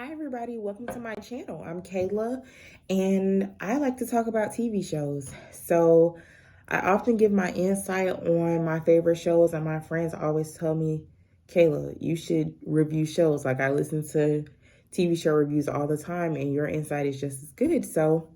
Hi everybody, welcome to my channel. I'm Kayla and I like to talk about TV shows. So I often give my insight on my favorite shows and my friends always tell me, Kayla, you should review shows. Like I listen to TV show reviews all the time and your insight is just as good. So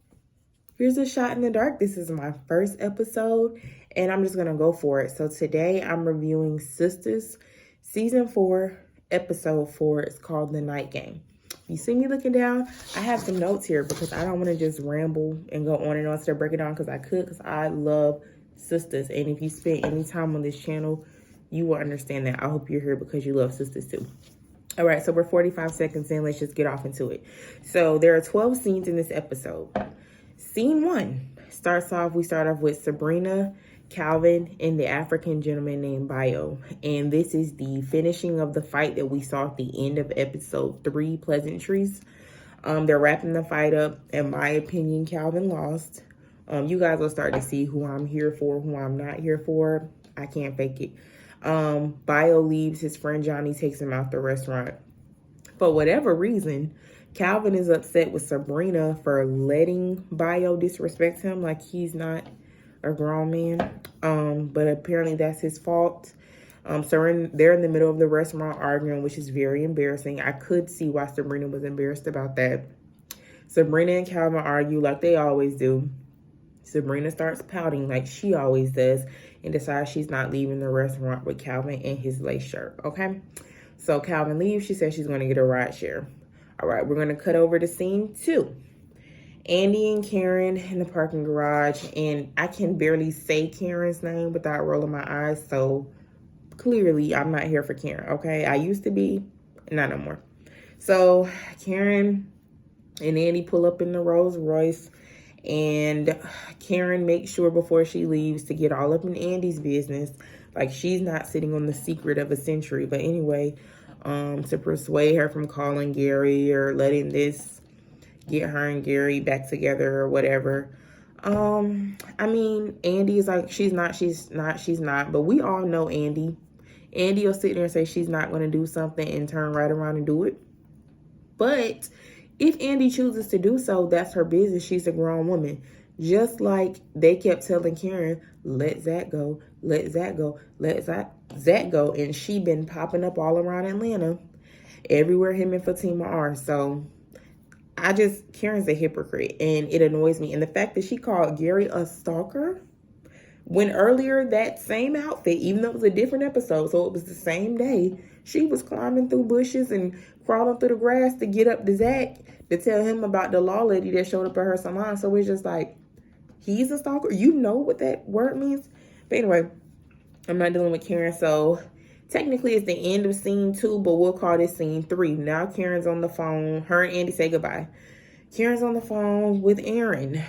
here's a shot in the dark. This is my first episode and I'm just gonna go for it. So today I'm reviewing Sistas season 4, episode 4. It's called The Night Game. You see me looking down? I have some notes here because I don't want to just ramble and go on and on to break it down because I love Sistas. And if you spend any time on this channel, you will understand that. I hope you're here because you love Sistas too. All right, so we're 45 seconds in. Let's just get off into it. So there are 12 scenes in this episode. Scene 1 we start off with Sabrina, Calvin, and the African gentleman named Bio. And this is the finishing of the fight that we saw at the end of episode 3, Pleasantries. They're wrapping the fight up. In my opinion, Calvin lost. You guys will start to see who I'm here for, who I'm not here for. I can't fake it. Bio leaves. His friend Johnny takes him out the restaurant. For whatever reason, Calvin is upset with Sabrina for letting Bio disrespect him like he's not a grown man. But apparently that's his fault. So they're in the middle of the restaurant arguing, which is very embarrassing. I could see why Sabrina was embarrassed about that. Sabrina and Calvin argue like they always do. Sabrina starts pouting like she always does and decides she's not leaving the restaurant with Calvin in his lace shirt, okay? So Calvin leaves. She says she's going to get a ride share. All right, we're going to cut over to scene 2. Andy and Karen in the parking garage, and I can barely say Karen's name without rolling my eyes, so clearly I'm not here for Karen, okay? I used to be, not no more. So Karen and Andy pull up in the Rolls Royce, and Karen makes sure before she leaves to get all up in Andy's business, like she's not sitting on the secret of a century. But anyway, to persuade her from calling Gary or letting this get her and Gary back together or whatever. I mean, Andy is like, she's not. But we all know Andy. Andy will sit there and say she's not going to do something and turn right around and do it. But if Andy chooses to do so, that's her business. She's a grown woman. Just like they kept telling Karen, let Zach go, let Zach go, let Zach go. And she been popping up all around Atlanta, everywhere him and Zatima are. So Karen's a hypocrite and it annoys me. And the fact that she called Gary a stalker when earlier that same outfit, even though it was a different episode, so it was the same day, she was climbing through bushes and crawling through the grass to get up to Zach to tell him about the law lady that showed up at her salon. So it's just like, he's a stalker. You know what that word means. But anyway, I'm not dealing with Karen. So technically it's the end of scene 2, but we'll call this scene 3. Now Karen's on the phone. Her and Andy say goodbye. Karen's on the phone with Aaron,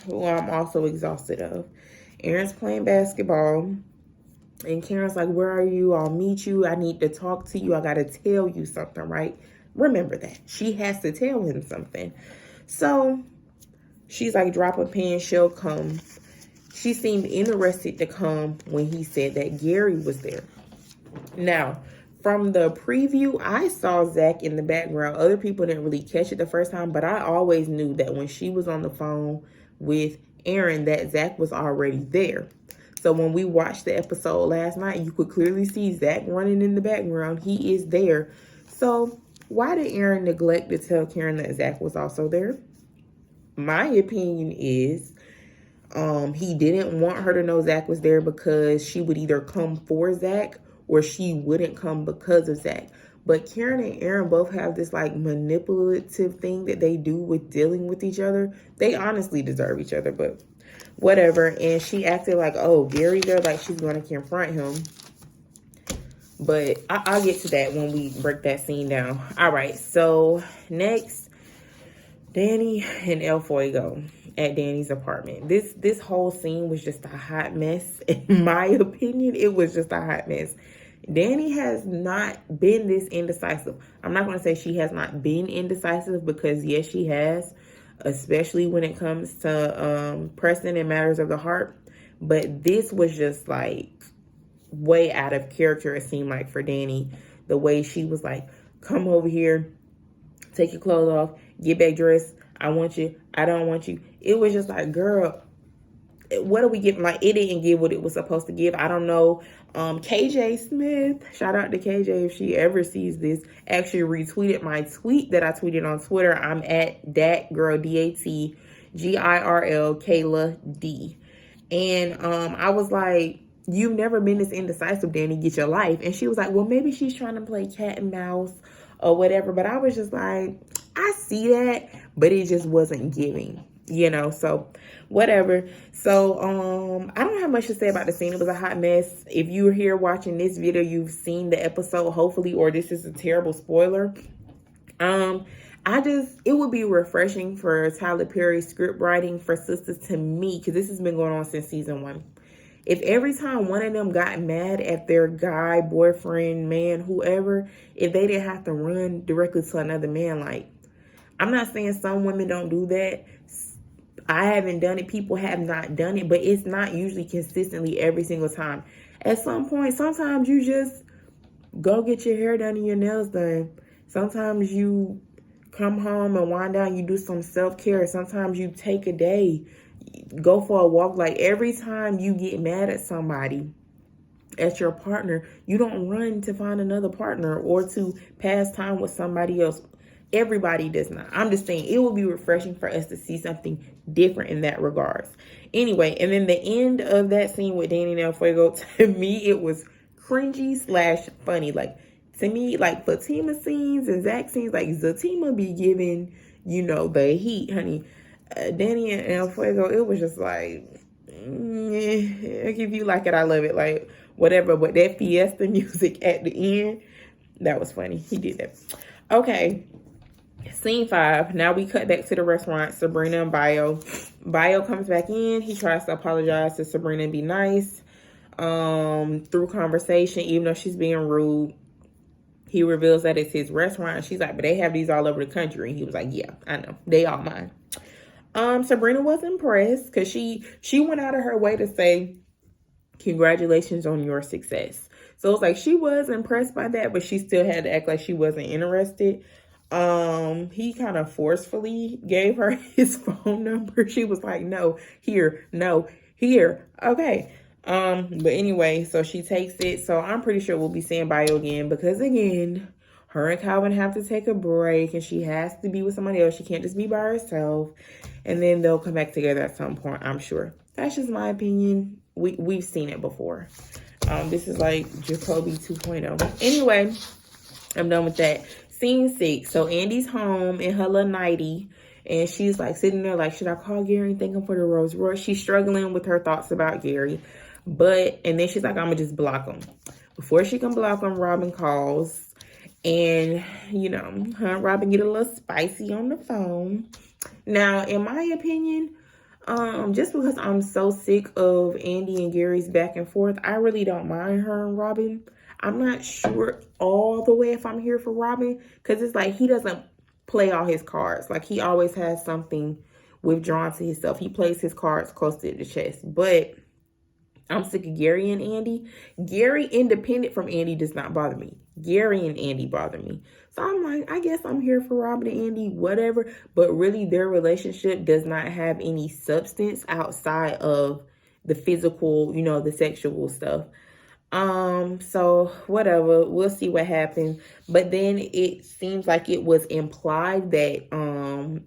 who I'm also exhausted of. Aaron's playing basketball. And Karen's like, where are you? I'll meet you. I need to talk to you. I got to tell you something, right? Remember that. She has to tell him something. So she's like, drop a pin. She'll come. She seemed interested to come when he said that Gary was there. Now, from the preview, I saw Zach in the background. Other people didn't really catch it the first time, but I always knew that when she was on the phone with Aaron, that Zach was already there. So when we watched the episode last night, you could clearly see Zach running in the background. He is there. So why did Aaron neglect to tell Karen that Zach was also there? My opinion is he didn't want her to know Zach was there because she would either come for Zach or she wouldn't come because of Zach. But Karen and Aaron both have this like manipulative thing that they do with dealing with each other. They honestly deserve each other, but whatever. And she acted like, oh, Gary there, like she's going to confront him. But I'll get to that when we break that scene down. All right, so next, Danny and El Fuego at Danny's apartment. This whole scene was just a hot mess. In my opinion, it was just a hot mess. Danny has not been this indecisive. I'm not going to say she has not been indecisive because, yes, she has, especially when it comes to pressing and matters of the heart. But this was just like way out of character, it seemed like, for Danny. The way she was like, come over here. Take your clothes off. Get back dressed. I want you. I don't want you. It was just like, girl, what are we giving? Like, it didn't give what it was supposed to give. I don't know. KJ Smith, shout out to KJ if she ever sees this, actually retweeted my tweet that I tweeted on Twitter. I'm at that girl, DATGIRL, Kayla D. And I was like, you've never been this indecisive, Danny. Get your life. And she was like, well, maybe she's trying to play cat and mouse or whatever. But I was just like, I see that, but it just wasn't giving, you know, so whatever. So I don't have much to say about the scene. It was a hot mess. If you're here watching this video, you've seen the episode, hopefully, or this is a terrible spoiler. It would be refreshing for Tyler Perry's script writing for Sistas to me, because this has been going on since season 1. If every time one of them got mad at their guy, boyfriend, man, whoever, if they didn't have to run directly to another man, like, I'm not saying some women don't do that. I haven't done it. People have not done it, but it's not usually consistently every single time. At some point, sometimes you just go get your hair done and your nails done. Sometimes you come home and wind down, you do some self-care. Sometimes you take a day, go for a walk. Like, every time you get mad at somebody, at your partner, you don't run to find another partner or to pass time with somebody else. Everybody does not. I'm just saying it will be refreshing for us to see something different in that regards. Anyway, and then the end of that scene with Danny and Fuego, to me, it was cringy / funny. Like, to me, like, Fatima scenes and Zach scenes, like, Zatima be giving, you know, the heat, honey. Danny and Fuego, it was just like, if you like it, I love it. Like, whatever. But that fiesta music at the end, that was funny. He did that. Okay. Scene 5. Now we cut back to the restaurant. Sabrina and Bio. Bio comes back in. He tries to apologize to Sabrina and be nice. Through conversation, even though she's being rude, he reveals that it's his restaurant. She's like, but they have these all over the country. And he was like, yeah, I know. They all mine. Sabrina was impressed because she went out of her way to say, congratulations on your success. So it's like she was impressed by that, but she still had to act like she wasn't interested. He kind of forcefully gave her his phone number. She was like, no, here, okay. But anyway, so she takes it. So I'm pretty sure we'll be seeing Bio again, because again, her and Calvin have to take a break and she has to be with somebody else. She can't just be by herself. And then they'll come back together at some point, I'm sure. That's just my opinion. We've seen it before. This is like Jacoby 2.0. Anyway, I'm done with that. Scene 6. So Andy's home in her little nightie, and she's like sitting there like, should I call Gary and thank him for the Rolls Royce? She's struggling with her thoughts about Gary. And then she's like, I'm gonna just block him. Before she can block him, Robin calls. And, you know, her and Robin get a little spicy on the phone. Now, in my opinion, just because I'm so sick of Andy and Gary's back and forth, I really don't mind her and Robin. I'm not sure all the way if I'm here for Robin, because it's like he doesn't play all his cards. Like, he always has something withdrawn to himself. He plays his cards close to the chest. But I'm sick of Gary and Andy. Gary, independent from Andy, does not bother me. Gary and Andy bother me. So I'm like, I guess I'm here for Robin and Andy, whatever. But really, their relationship does not have any substance outside of the physical, you know, the sexual stuff. So whatever, we'll see what happens. But then it seems like it was implied that,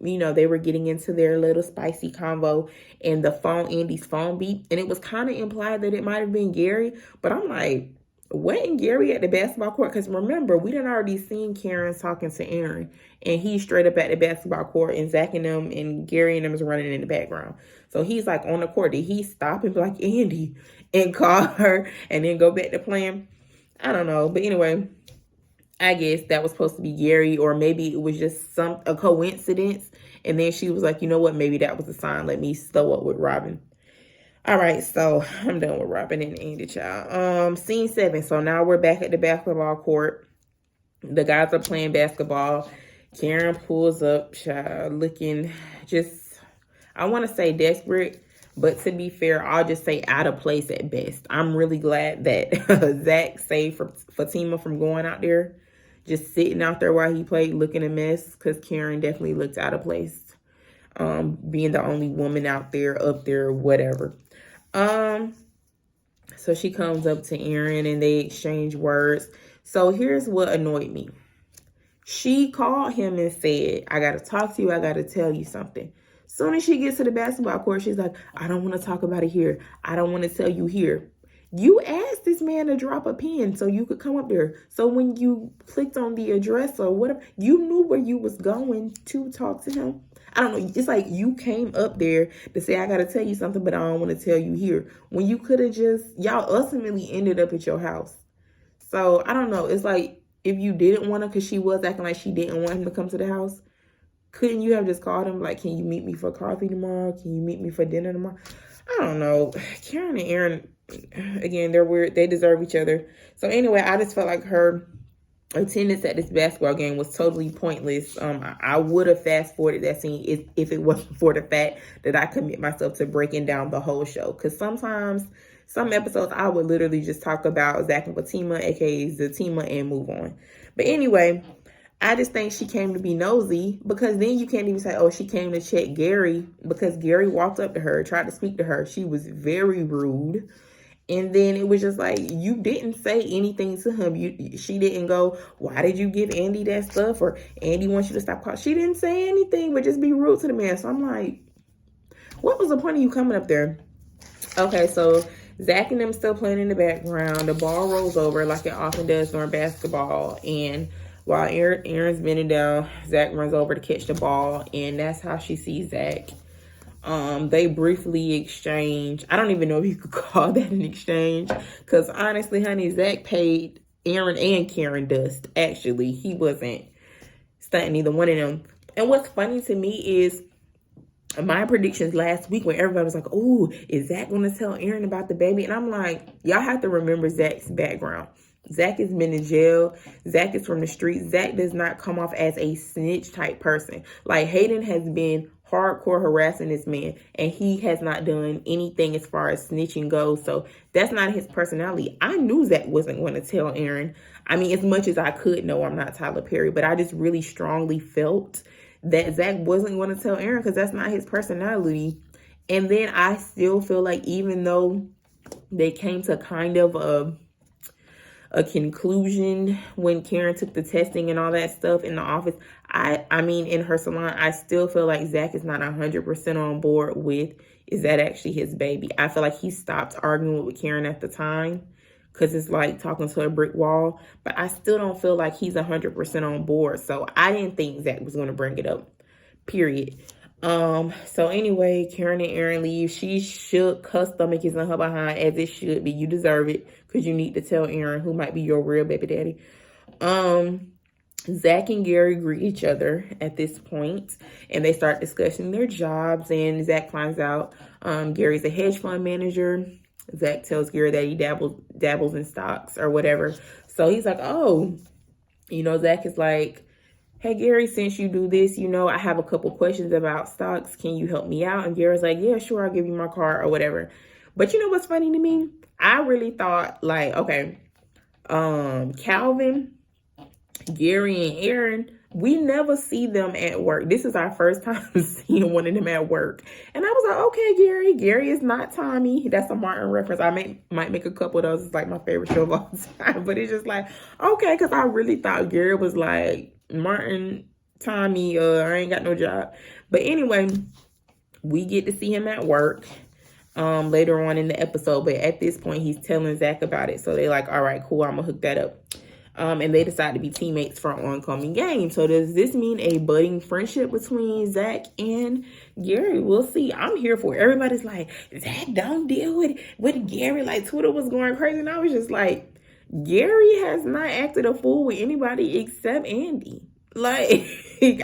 you know, they were getting into their little spicy convo, and Andy's phone beat, and it was kind of implied that it might have been Gary. But I'm like, wasn't Gary at the basketball court? Because remember, we done already seen Karen talking to Aaron, and he's straight up at the basketball court, and Zach and them and Gary and them is running in the background. So he's like on the court. Did he stop and be like, Andy, and call her and then go back to playing? I don't know. But anyway, I guess that was supposed to be Gary, or maybe it was just a coincidence. And then she was like, you know what? Maybe that was a sign. Let me slow up with Robin. All right, so I'm done with Robin and Andy, child. Scene 7. So now we're back at the basketball court. The guys are playing basketball. Karen pulls up, child, looking just, I want to say desperate, but to be fair, I'll just say out of place at best. I'm really glad that Zach saved Fatima from going out there, just sitting out there while he played, looking a mess, because Karen definitely looked out of place. Being the only woman out there, up there, whatever. So she comes up to Aaron and they exchange words. So here's what annoyed me. She called him and said, I got to talk to you. I got to tell you something. Soon as she gets to the basketball court, she's like, I don't want to talk about it here. I don't want to tell you here. You asked this man to drop a pin so you could come up there. So when you clicked on the address or whatever, you knew where you was going to talk to him. I don't know. It's like you came up there to say, I got to tell you something, but I don't want to tell you here. When you could have just, y'all ultimately ended up at your house. So I don't know. It's like if you didn't want to, because she was acting like she didn't want him to come to the house, couldn't you have just called him like, can you meet me for coffee tomorrow? Can you meet me for dinner tomorrow? I don't know. Karen and Aaron, again, they're weird. They deserve each other. So anyway, I just felt like her attendance at this basketball game was totally pointless. I would have fast forwarded that scene if it wasn't for the fact that I commit myself to breaking down the whole show. Because sometimes, some episodes, I would literally just talk about Zach and Zatima, aka Zatima, and move on. But anyway, I just think she came to be nosy, because then you can't even say, oh, she came to check Gary, because Gary walked up to her, tried to speak to her. She was very rude. And then it was just like, you didn't say anything to him. She didn't go, why did you give Andy that stuff? Or Andy wants you to stop calling. She didn't say anything, but just be rude to the man. So I'm like, what was the point of you coming up there? Okay, so Zach and them still playing in the background. The ball rolls over like it often does during basketball. And while Aaron's bending down, Zach runs over to catch the ball. And that's how she sees Zach. They briefly exchange. I don't even know if you could call that an exchange, because honestly, honey, Zach paid Aaron and Karen dust. Actually, he wasn't stunting either one of them. And what's funny to me is my predictions last week when everybody was like, oh, is Zach going to tell Aaron about the baby? And I'm like, y'all have to remember Zach's background. Zach has been in jail. Zach is from the streets. Zach does not come off as a snitch type person. Like, Hayden has been hardcore harassing this man, and he has not done anything as far as snitching goes. So that's not his personality. I knew Zach wasn't going to tell Aaron. I mean, as much as I could know, I'm not Tyler Perry, but I just really strongly felt that Zach wasn't going to tell Aaron, because that's not his personality. And then I still feel like, even though they came to kind of a conclusion when Karen took the testing and all that stuff in the office, I mean, in her salon, I still feel like Zach is not 100% on board with, is that actually his baby? I feel like he stopped arguing with Karen at the time, because it's like talking to a brick wall. But I still don't feel like he's 100% on board. So I didn't think Zach was going to bring it up, period. So anyway, Karen and Aaron leave. She shook. Her stomach is in her behind, as it should be. You deserve it, because you need to tell Aaron who might be your real baby daddy. Zach and Gary greet each other at this point, and they start discussing their jobs. And Zach finds out Gary's a hedge fund manager. Zach tells Gary that he dabbles in stocks or whatever. So he's like, oh, Zach is like, hey, Gary, since you do this, I have a couple questions about stocks. Can you help me out? And Gary's like, yeah, sure, I'll give you my card or whatever. But you know what's funny to me? I really thought, like, okay, Calvin, Gary, and Aaron, we never see them at work. This is our first time seeing one of them at work. And I was like, okay, Gary. Gary is not Tommy. That's a Martin reference. I might make a couple of those. It's like my favorite show of all time. But it's just like, okay, because I really thought Gary was like, Martin, Tommy, I ain't got no job. But anyway, we get to see him at work later on in the episode. But at this point, he's telling Zach about it. So they're like, all right, cool, I'm going to hook that up. And they decide to be teammates for an oncoming game. So does this mean a budding friendship between Zach and Gary? We'll see. I'm here for it. Everybody's like, Zach, don't deal with Gary. Like, Twitter was going crazy. And I was just like, Gary has not acted a fool with anybody except Andy. Like,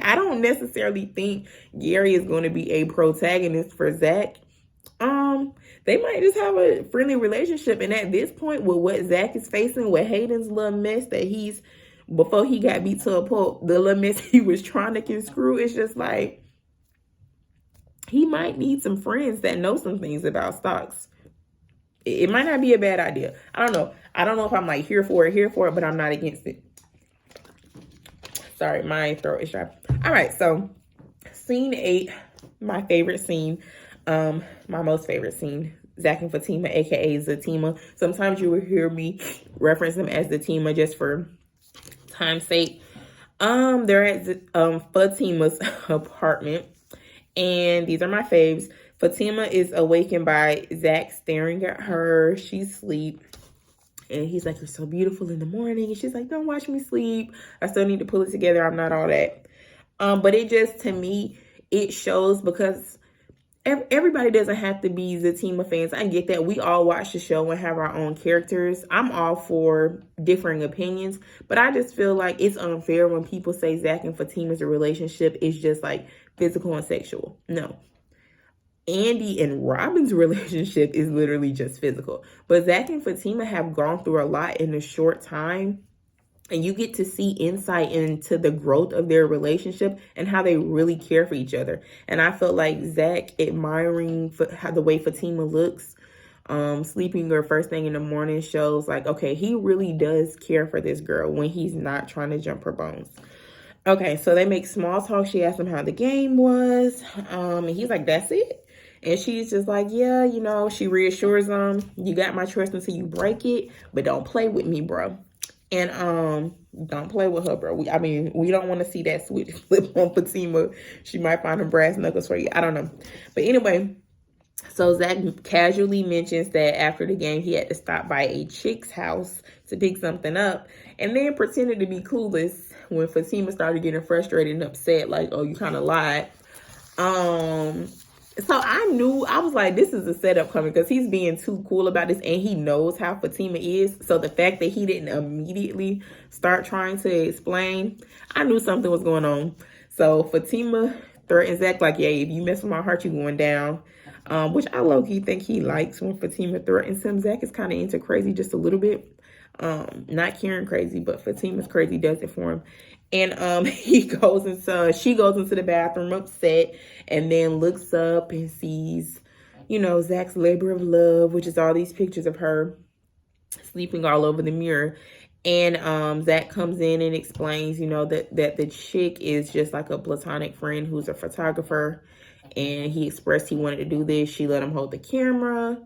I don't necessarily think Gary is going to be a protagonist for Zach. They might just have a friendly relationship. And at this point, with what Zach is facing, with Hayden's little mess that before he got beat to a pulp, the little mess he was trying to conscrew, it's just like, he might need some friends that know some things about stocks. It might not be a bad idea. I don't know. I don't know if I'm like here for it, but I'm not against it. Sorry, my throat is dry. All right, so scene 8, my favorite scene, my most favorite scene. Zach and Fatima, aka Zatima. Sometimes you will hear me reference them as Zatima just for time's sake. They're at Fatima's apartment, and these are my faves. Fatima is awakened by Zach staring at her. She's asleep. And he's like, you're so beautiful in the morning. And she's like, don't watch me sleep. I still need to pull it together. I'm not all that. But it just, to me, it shows because everybody doesn't have to be Zatima fans. I get that. We all watch the show and have our own characters. I'm all for differing opinions. But I just feel like it's unfair when people say Zach and Fatima's relationship is just like physical and sexual. No. Andy and Robin's relationship is literally just physical. But Zach and Fatima have gone through a lot in a short time. And you get to see insight into the growth of their relationship and how they really care for each other. And I felt like Zach admiring how the way Fatima looks, sleeping her first thing in the morning shows like, okay, he really does care for this girl when he's not trying to jump her bones. Okay, so they make small talk. She asked him how the game was. And he's like, that's it. And she's just like, yeah, you know, she reassures him, you got my trust until you break it, but don't play with me, bro. And don't play with her, bro. We don't want to see that switch flip on Fatima. She might find them brass knuckles for you. I don't know. But anyway, so Zach casually mentions that after the game, he had to stop by a chick's house to pick something up, and then pretended to be clueless when Fatima started getting frustrated and upset, like, oh, you kind of lied. So I was like, this is a setup coming because he's being too cool about this and he knows how Fatima is. So the fact that he didn't immediately start trying to explain, I knew something was going on. So Fatima threatens Zach like, yeah, if you mess with my heart, you going down. Which I low-key think he likes when Fatima threatens him. Zach is kind of into crazy just a little bit. Not Karen crazy, but Fatima's crazy does it for him. And she goes into the bathroom upset and then looks up and sees, you know, Zach's labor of love, which is all these pictures of her sleeping all over the mirror. And Zach comes in and explains, you know, that the chick is just like a platonic friend who's a photographer. And he expressed he wanted to do this. She let him hold the camera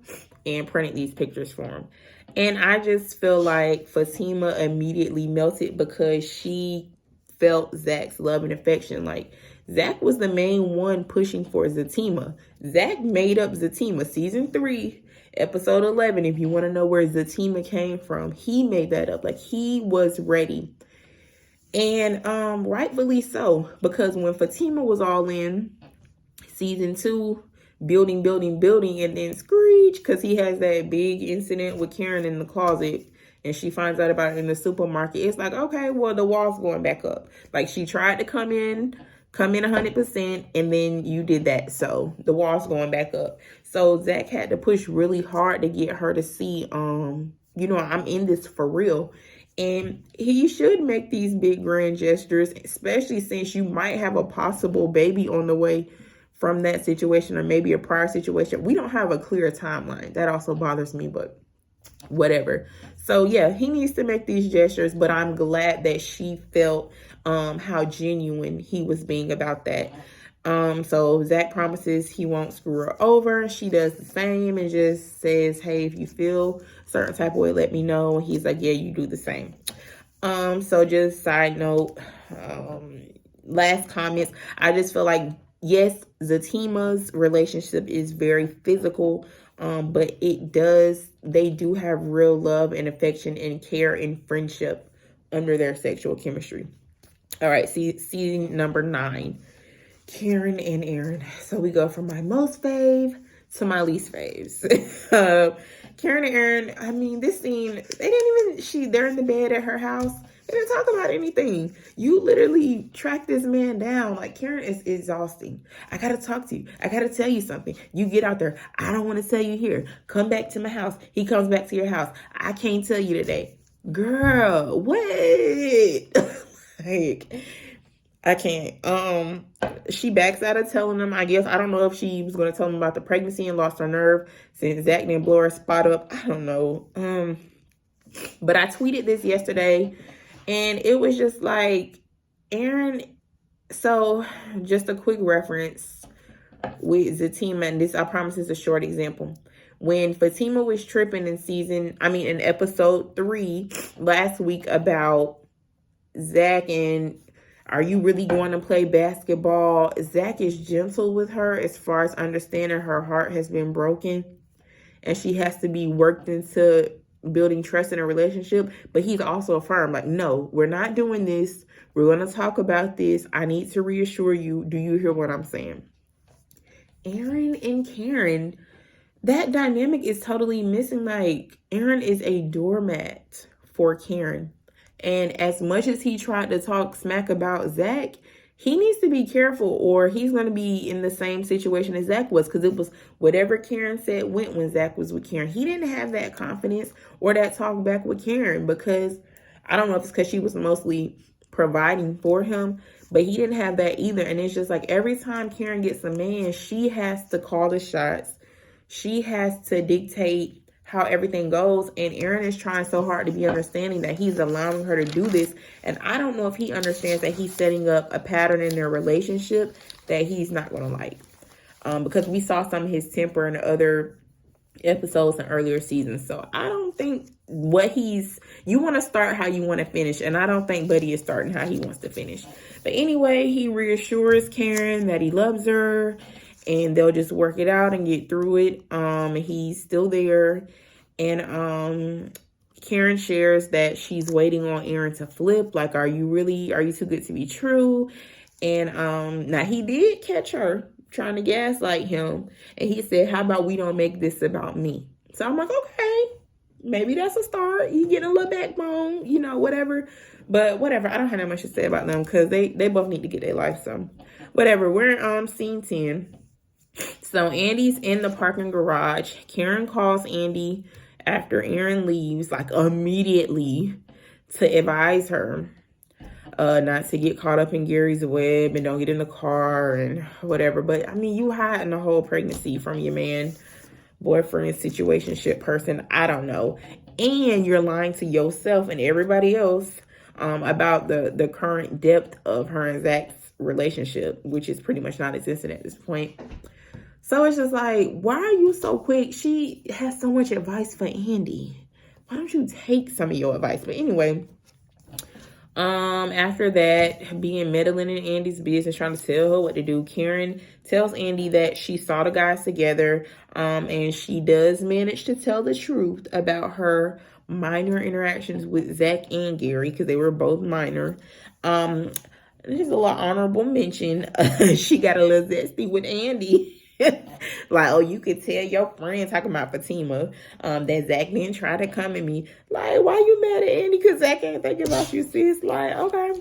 and printed these pictures for him. And I just feel like Fatima immediately melted because she felt Zach's love and affection. Like, Zach was the main one pushing for Zatima. Zach made up Zatima. Season 3, episode 11, if you want to know where Zatima came from, he made that up. Like, he was ready. And rightfully so, because when Fatima was all in season 2, building, and then screech, because he has that big incident with Karen in the closet, and she finds out about it in the supermarket. It's like, okay, well, the wall's going back up. Like, she tried to come in 100%, and then you did that. So the wall's going back up. So Zach had to push really hard to get her to see, you know, I'm in this for real. And he should make these big grand gestures, especially since you might have a possible baby on the way from that situation, or maybe a prior situation. We don't have a clear timeline. That also bothers me, but whatever. So yeah, he needs to make these gestures, but I'm glad that she felt how genuine he was being about that. So Zach promises he won't screw her over. She does the same and just says, hey, if you feel a certain type of way, let me know. And he's like, yeah, you do the same. So just side note, last comments, I just feel like, yes, Zatima's relationship is very physical, but they do have real love and affection and care and friendship under their sexual chemistry. All right, season number 9, Karen and Aaron. So we go from my most fave to my least faves. Karen and Aaron, I mean, this scene, they're in the bed at her house. They didn't talk about anything. You literally track this man down. Like, Karen is exhausting. I got to talk to you. I got to tell you something. You get out there. I don't want to tell you here. Come back to my house. He comes back to your house. I can't tell you today. Girl, what? Like, I can't. She backs out of telling him, I guess. I don't know if she was going to tell him about the pregnancy and lost her nerve since Zach didn't blow her spot up. I don't know. But I tweeted this yesterday. And it was just like, Aaron, so just a quick reference with Zatima, and this, I promise, is a short example. When Fatima was tripping in episode 3 last week about Zach and are you really going to play basketball? Zach is gentle with her as far as understanding her heart has been broken and she has to be worked into building trust in a relationship. But he's also firm, like, no, we're not doing this. We're going to talk about this. I need to reassure you. Do you hear what I'm saying? Aaron and Karen, that dynamic is totally missing. Like, Aaron is a doormat for Karen. And as much as he tried to talk smack about Zach, he needs to be careful or he's going to be in the same situation as Zach was, because it was whatever Karen said went when Zach was with Karen. He didn't have that confidence or that talk back with Karen because I don't know if it's because she was mostly providing for him, but he didn't have that either. And it's just like every time Karen gets a man, she has to call the shots. She has to dictate how everything goes. And Aaron is trying so hard to be understanding that he's allowing her to do this. And I don't know if he understands that he's setting up a pattern in their relationship that he's not going to like. Because we saw some of his temper in other episodes and earlier seasons. So I don't think you want to start how you want to finish. And I don't think Buddy is starting how he wants to finish. But anyway, he reassures Karen that he loves her and they'll just work it out and get through it. He's still there. And Karen shares that she's waiting on Aaron to flip. Like, are you too good to be true? And now he did catch her trying to gaslight him. And he said, how about we don't make this about me? So I'm like, okay, maybe that's a start. You get a little backbone, whatever. But whatever, I don't have that much to say about them because they both need to get their life. So whatever, we're in scene 10. So Andy's in the parking garage. Karen calls Andy after Aaron leaves, like immediately, to advise her not to get caught up in Gary's web and don't get in the car and whatever. But I mean, you hiding the whole pregnancy from your man, boyfriend, situationship person, I don't know. And you're lying to yourself and everybody else about the current depth of her and Zach's relationship, which is pretty much non-existent at this point. So it's just like, why are you so quick? She has so much advice for Andy. Why don't you take some of your advice? But anyway, after that, being meddling in Andy's business, trying to tell her what to do, Karen tells Andy that she saw the guys together, and she does manage to tell the truth about her minor interactions with Zach and Gary, because they were both minor. Just a little honorable mention, she got a little zesty with Andy. Like, oh, you could tell your friend talking about Fatima that Zach didn't try to come at me. Like, why you mad at Andy? Because Zach ain't thinking about you, sis. Like, okay.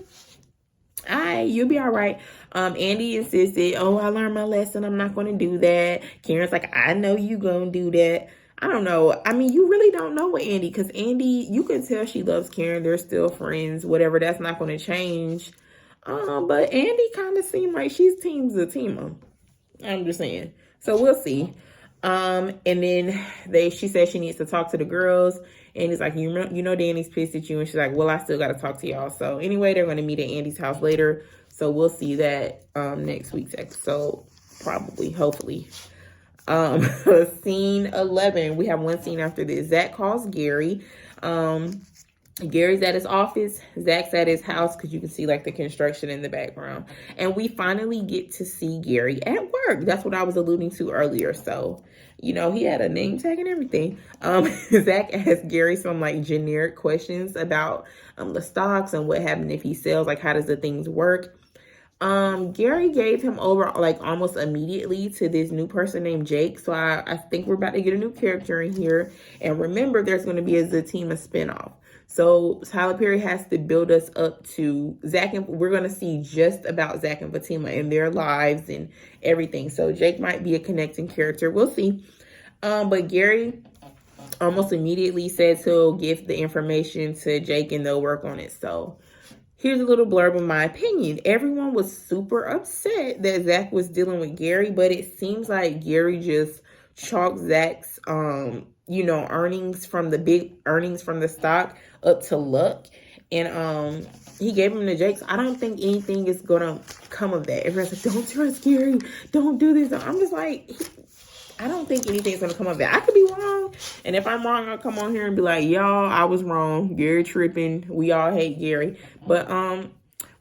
All right, you'll be all right. Andy insisted, oh, I learned my lesson. I'm not going to do that. Karen's like, I know you going to do that. I don't know. I mean, you really don't know with Andy because Andy, you can tell she loves Karen. They're still friends, whatever. That's not going to change. But Andy kind of seemed like she's team Zatima. I'm just saying. So we'll see. And then she said she needs to talk to the girls. And he's like, you know, Danny's pissed at you. And she's like, well, I still got to talk to y'all. So anyway, they're going to meet at Andy's house later. So we'll see that next week's episode. Probably, hopefully. Scene 11. We have one scene after this. Zach calls Gary. Gary's at his office. Zach's at his house because you can see like the construction in the background. And we finally get to see Gary at work. That's what I was alluding to earlier. So, you know, he had a name tag and everything. Zach asked Gary some like generic questions about the stocks and what happened if he sells. Like, how does the things work? Gary gave him over like almost immediately to this new person named Jake. So I think we're about to get a new character in here. And remember, there's going to be a Zatima spinoff. So Tyler Perry has to build us up to Zach, and we're going to see just about Zach and Fatima and their lives and everything. So Jake might be a connecting character. We'll see. But Gary almost immediately says he'll give the information to Jake and they'll work on it. So here's a little blurb of my opinion. Everyone was super upset that Zach was dealing with Gary, but it seems like Gary just chalked Zach's, earnings from the stock up to luck. And he gave him the jakes. I don't think anything is gonna come of that. Everyone's like, don't trust Gary, don't do this. I'm just like, I don't think anything's gonna come of it. I could be wrong, and if I'm wrong, I'll come on here and be like, y'all, I was wrong. Gary tripping. We all hate Gary. But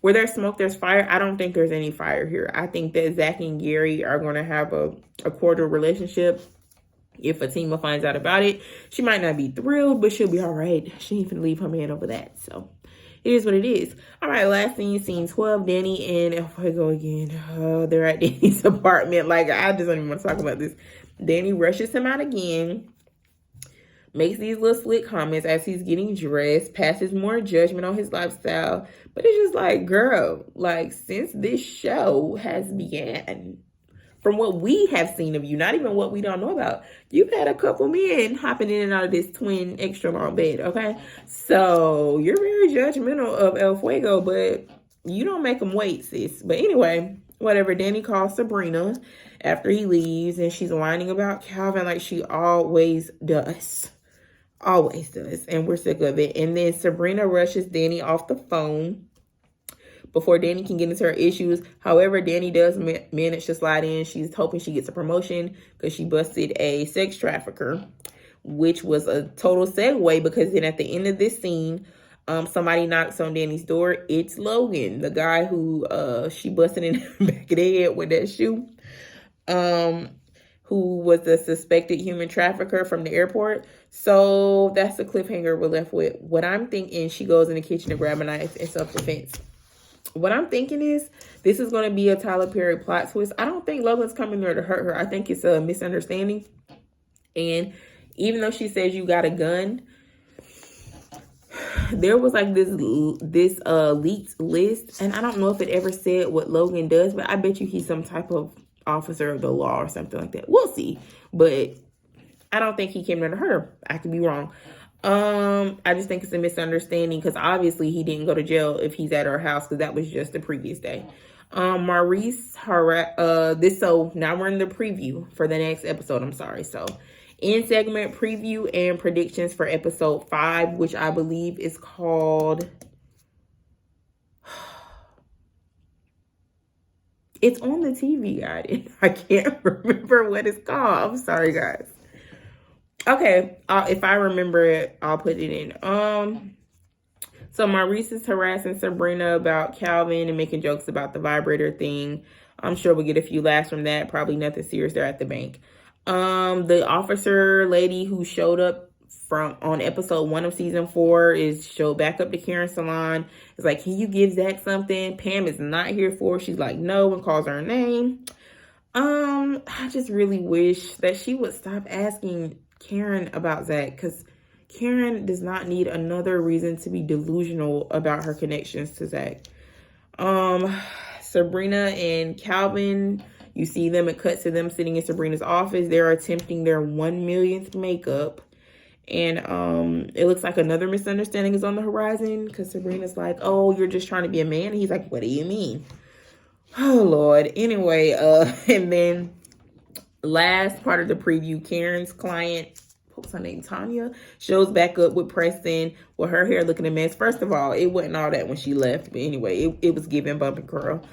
where there's smoke, there's fire. I don't think there's any fire here. I think that Zach and Gary are gonna have a cordial relationship. If Zatima finds out about it, she might not be thrilled, but she'll be all right. She ain't finna leave her man over that. So it is what it is. All right, last scene 12, Danny and Fuego again. They're at Danny's apartment. Like, I just don't even want to talk about this. Danny rushes him out again, makes these little slick comments as he's getting dressed, passes more judgment on his lifestyle. But it's just like, girl, like, since this show has began, from what we have seen of you, not even what we don't know about, you've had a couple men hopping in and out of this twin extra long bed, okay? So you're very judgmental of El Fuego, but you don't make them wait, sis. But anyway, whatever. Danny calls Sabrina after he leaves, and she's whining about Calvin like she always does. Always does. And we're sick of it. And then Sabrina rushes Danny off the phone before Danny can get into her issues. However, Danny does manage to slide in. She's hoping she gets a promotion because she busted a sex trafficker, which was a total segue because then at the end of this scene, somebody knocks on Danny's door. It's Logan, the guy who she busted in the back of the head with that shoe, who was the suspected human trafficker from the airport. So that's the cliffhanger we're left with. What I'm thinking, she goes in the kitchen to grab a knife in self-defense. What I'm thinking is this is going to be a Tyler Perry plot twist. I don't think Logan's coming there to hurt her. I think it's a misunderstanding. And even though she says you got a gun, there was like this leaked list. And I don't know if it ever said what Logan does, but I bet you he's some type of officer of the law or something like that. We'll see. But I don't think he came there to hurt her. I could be wrong. I just think it's a misunderstanding because obviously he didn't go to jail if he's at her house because that was just the previous day. Maurice, so now we're in the preview for the next episode. I'm sorry. So in segment preview and predictions for episode 5, which I believe is called, it's on the TV guide. I can't remember what it's called. I'm sorry, guys. Okay, if I remember it, I'll put it in. So Maurice is harassing Sabrina about Calvin and making jokes about the vibrator thing. I'm sure we'll get a few laughs from that. Probably nothing serious there at the bank. The officer lady who showed up on episode 1 of season 4 showed back up to Karen's salon. It's like, can you give Zach something? Pam is not here for it. She's like, no, and calls her name. I just really wish that she would stop asking Karen about Zach, because Karen does not need another reason to be delusional about her connections to Zach. Sabrina and Calvin, you see them, it cuts to them sitting in Sabrina's office. They're attempting their 1 millionth makeup. And it looks like another misunderstanding is on the horizon because Sabrina's like, oh, you're just trying to be a man? And he's like, what do you mean? Oh, Lord. Anyway, and then last part of the preview, Karen's client, what's her name, Tanya, shows back up with Preston with her hair looking a mess. First of all, it wasn't all that when she left. But anyway, it was giving bump and curl.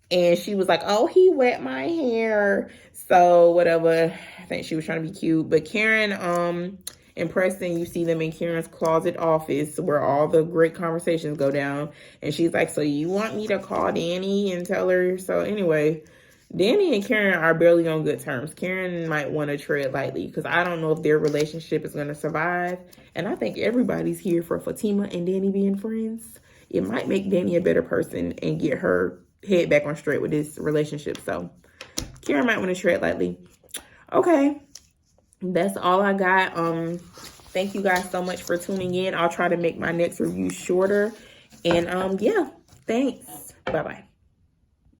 And she was like, oh, he wet my hair. So whatever. I think she was trying to be cute. But Karen and Preston, you see them in Karen's closet office where all the great conversations go down. And she's like, so you want me to call Danny and tell her? So anyway, Danny and Karen are barely on good terms. Karen might want to tread lightly because I don't know if their relationship is going to survive. And I think everybody's here for Zatima and Danny being friends. It might make Danny a better person and get her head back on straight with this relationship. So Karen might want to tread lightly. Okay, that's all I got. Thank you guys so much for tuning in. I'll try to make my next review shorter. And yeah, thanks. Bye-bye.